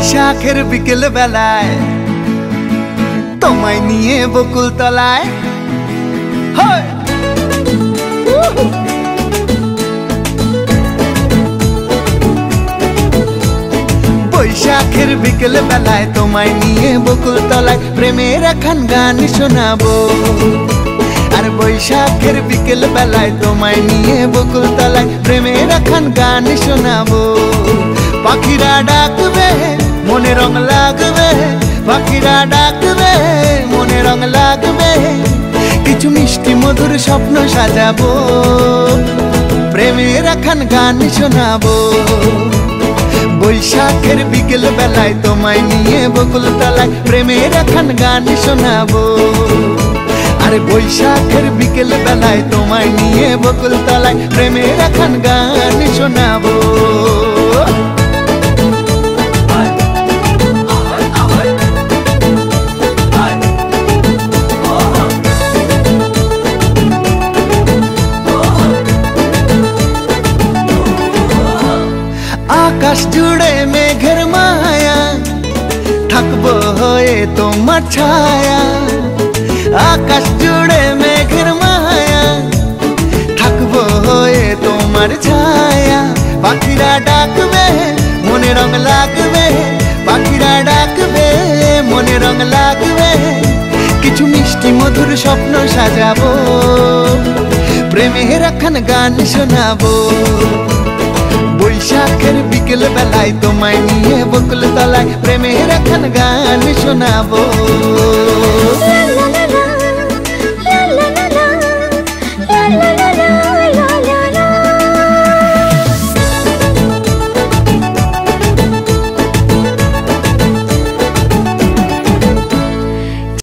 বৈশাখের বিকেল বেলায় তোমায় নিয়ে বকুল তলায় বৈশাখের বিকেল বেলায় তোমায় নিয়ে বকুল তলায় প্রেমের একখান গান শোনাবো। আর বৈশাখের বিকেল বেলায় তোমায় নিয়ে বকুল তলায় প্রেমের একখান গান শোনাবো। পাখিরা ডাকবে মনে রং লাগবে, পাখিরা ডাকবে মনে রং লাগবে, কিছু মিষ্টি মধুর স্বপ্ন সাজাবো, প্রেমের একখান গান শোনাবো। বৈশাখের বিকেল বেলায় তোমায় নিয়ে বকুল তলায় প্রেমের একখান গান শোনাবো। আর বৈশাখের বিকেল বেলায় তোমায় নিয়ে বকুল তলায় প্রেমের একখান গান শোনাবো। আকাশ জুড়ে মেঘের মায়া, থাকবো হয়ে তোমার ছায়া। আকাশ জুড়ে মেঘের মায়া, থাকবো হয়ে তোমার ছায়া। পাখিরা ডাকবে মনে রং লাগবে, পাখিরা ডাকবে মনে রং লাগবে, কিছু মিষ্টি মধুর স্বপ্ন সাজাবো, প্রেমের একখান গান শোনাবো। বৈশাখের বিকেল বেলায় তোমায় নিয়ে বকুল তলায় প্রেমের একখান গান শোনাবো।